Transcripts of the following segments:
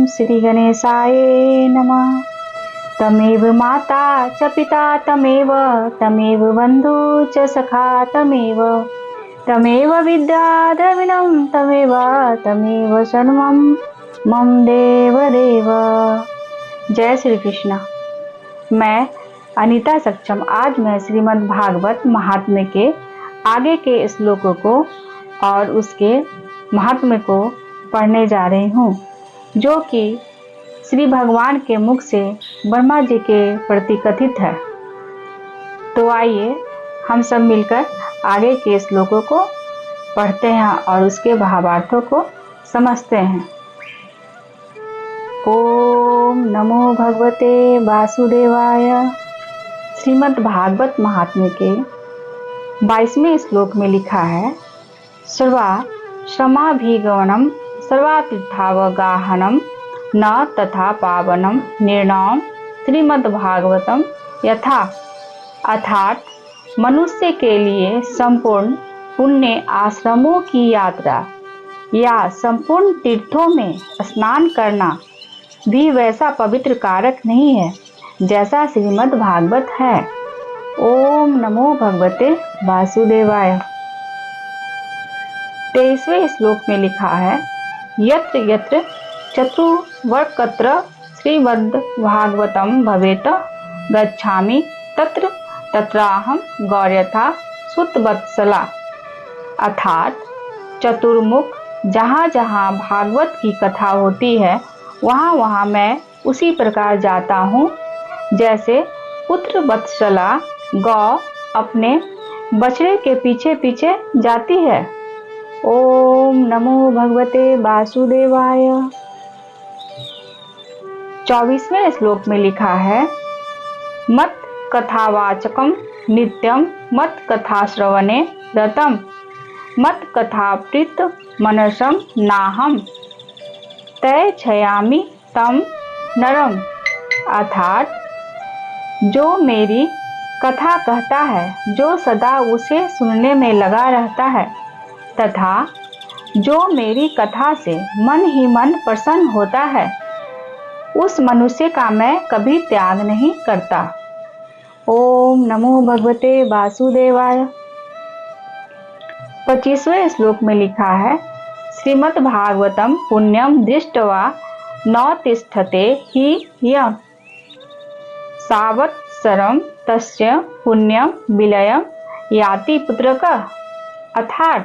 श्री गणेशाय नमः। तमेव माता च पिता तमेव बंधु च सखा तमेव विद्या द्रविणं तमेव सर्वं मम देव। जय श्री कृष्ण। मैं अनीता सक्षम आज मैं श्रीमद् भागवत महात्म्य के आगे के श्लोकों को और उसके महात्म्य को पढ़ने जा रही हूँ, जो कि श्री भगवान के मुख से ब्रह्मा जी के प्रति कथित है। तो आइए हम सब मिलकर आगे के श्लोकों को पढ़ते हैं और उसके भावार्थों को समझते हैं। ओम नमो भगवते वासुदेवाय। श्रीमद् भागवत महात्म्य के 22वें श्लोक में लिखा है, सर्वा श्रमाभिगमनम सर्वातीर्थावगाहनम न तथा पावनम निर्णयम श्रीमद्भागवतम यथा। अर्थात मनुष्य के लिए संपूर्ण पुण्य आश्रमों की यात्रा या संपूर्ण तीर्थों में स्नान करना भी वैसा पवित्र कारक नहीं है जैसा श्रीमद् भागवत है। ओम नमो भगवते वासुदेवाय। 23वें श्लोक में लिखा है, यत्र यत्र चतुर्वर्कत्र श्रीमद् भागवतम भवेत गच्छामि तत्र तत्राहम गौर्यथा सुतवत्सला। अर्थात चतुर्मुख जहाँ जहाँ भागवत की कथा होती है वहाँ वहाँ मैं उसी प्रकार जाता हूँ जैसे पुत्र वत्सला गौ अपने बछड़े के पीछे पीछे जाती है। ओम नमो भगवते वासुदेवाय। 24वें श्लोक में लिखा है, मत कथावाचकम नित्यम मत कथा श्रवणे रतम मत कथाप्रीत मनसम नाहम तय छयामि तम नरम। अर्थात जो मेरी कथा कहता है, जो सदा उसे सुनने में लगा रहता है तथा जो मेरी कथा से मन ही मन प्रसन्न होता है, उस मनुष्य का मैं कभी त्याग नहीं करता। ओम नमो भगवते वासुदेवाय। 25वें श्लोक में लिखा है, श्रीमद् भागवतम पुण्यम दृष्ट्वा न तिष्ठते हि यः संवत्सरं तस्य पुण्यम विलयम याति पुत्रकः। अर्थात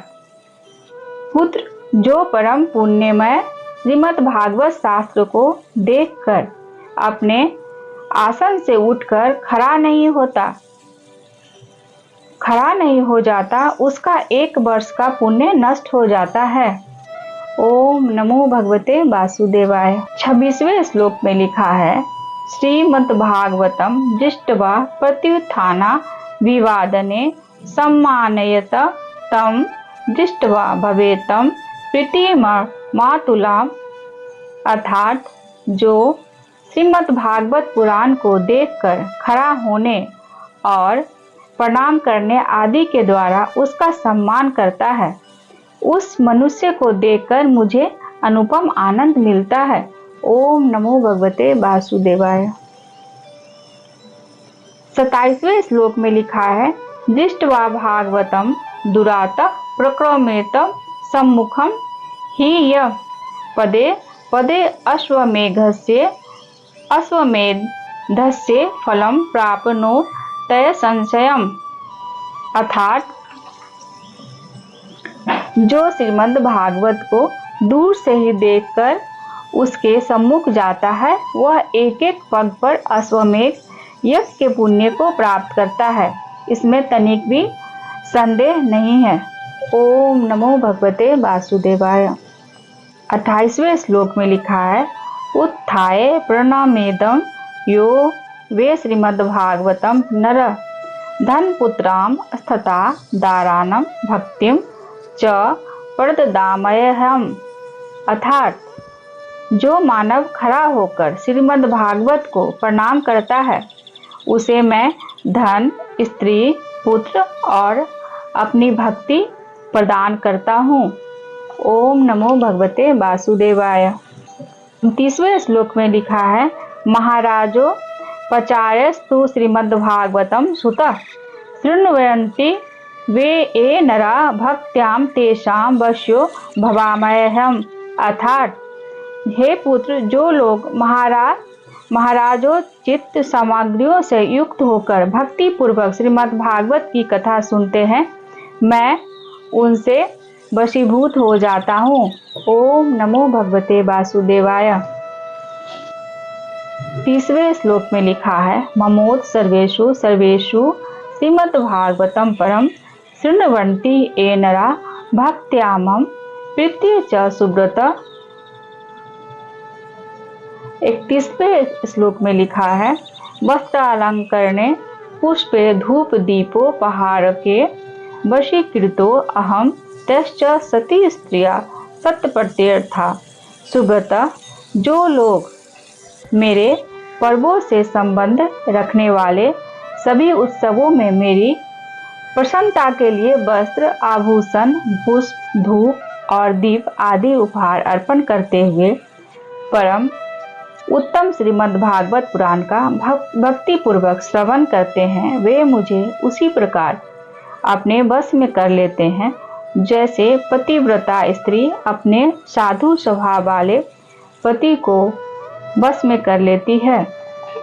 पुत्र जो परम पुण्यमय श्रीमद् भागवत शास्त्र को देखकर अपने आसन से उठकर खड़ा नहीं हो जाता, उसका 1 वर्ष का पुण्य नष्ट हो जाता है। ओम नमो भगवते वासुदेवाय। 26वें श्लोक में लिखा है, श्रीमद् भागवतम दृष्ट्वा प्रत्युत्थाना विवादने सम्मानयत तम दृष्ट्वा भवेतम प्रीतिमातुलाम। अर्थात जो श्रीमद् भागवत पुराण को देखकर खड़ा होने और प्रणाम करने आदि के द्वारा उसका सम्मान करता है, उस मनुष्य को देखकर मुझे अनुपम आनंद मिलता है। ओम नमो भगवते वासुदेवाय। 27वें श्लोक में लिखा है, दृष्ट्वा भागवतम दुरातः प्रक्रमेत सम्मुखम हि यः पदे पदे अश्वमेधस्य फलं प्राप्नोत् तय संशयम्। अर्थात जो श्रीमद् भागवत को दूर से ही देखकर उसके सम्मुख जाता है, वह एक एक पग पर अश्वमेध यज्ञ के पुण्य को प्राप्त करता है, इसमें तनिक भी संदेह नहीं है। ओम नमो भगवते वासुदेवाय। 28वें श्लोक में लिखा है, उत्थाय प्रणमेदं यो वे श्रीमद्भागवतम नर धनपुत्राम स्थता दारानम भक्तिम च प्रददामयहम्। अर्थात जो मानव खड़ा होकर श्रीमद् भागवत को प्रणाम करता है, उसे मैं धन, स्त्री, पुत्र और अपनी भक्ति प्रदान करता हूँ। ओम नमो भगवते वासुदेवाय। 29वें श्लोक में लिखा है, महाराजो पचारस्तु श्रीमद्भागवतम सुतः शृण्वन्ति वे ये नरा भक्त्याम तेषां वश्यो भवामह्यहम्। अर्थात, हे पुत्र, जो लोग महाराजोचित सामग्रियों से युक्त होकर भक्ति पूर्वक श्रीमद् भागवत की कथा सुनते हैं, मैं उनसे वशीभूत हो जाता हूँ। ओम नमो भगवते वासुदेवाय। 30वें श्लोक में लिखा है, ममोद सर्वेषु सर्वेषु श्रीमद् भागवतम परम शृण्वन्ति ये नरा भक्त्या मम प्रीत्या च सुब्रत। 31वें श्लोक में लिखा है, वस्त्रालंकरणे पुष्पे धूप दीपोपहारके वशीकृतो अहम तश्च सती स्त्रिया सत्प्रत्यर्था। सुब्रत, जो लोग मेरे पर्वों से संबंध रखने वाले सभी उत्सवों में मेरी प्रसन्नता के लिए वस्त्र, आभूषण, पुष्प, धूप और दीप आदि उपहार अर्पण करते हुए परम उत्तम श्रीमद् भागवत पुराण का भक्ति पूर्वक श्रवण करते हैं, वे मुझे उसी प्रकार अपने वश में कर लेते हैं जैसे पतिव्रता स्त्री अपने साधु स्वभाव वाले पति को वश में कर लेती है।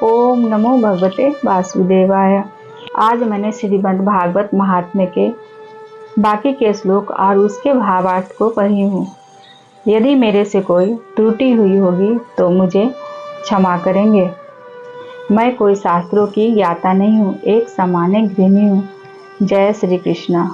ओम नमो भगवते वासुदेवाय। आज मैंने श्रीमद् भागवत महात्म्य के बाकी के श्लोक और उसके भावार्थ को पढ़ी हूँ। यदि मेरे से कोई त्रुटि हुई होगी तो मुझे क्षमा करेंगे। मैं कोई शास्त्रों की ज्ञाता नहीं हूँ, एक सामान्य गृहिणी हूँ। जय श्री कृष्ण।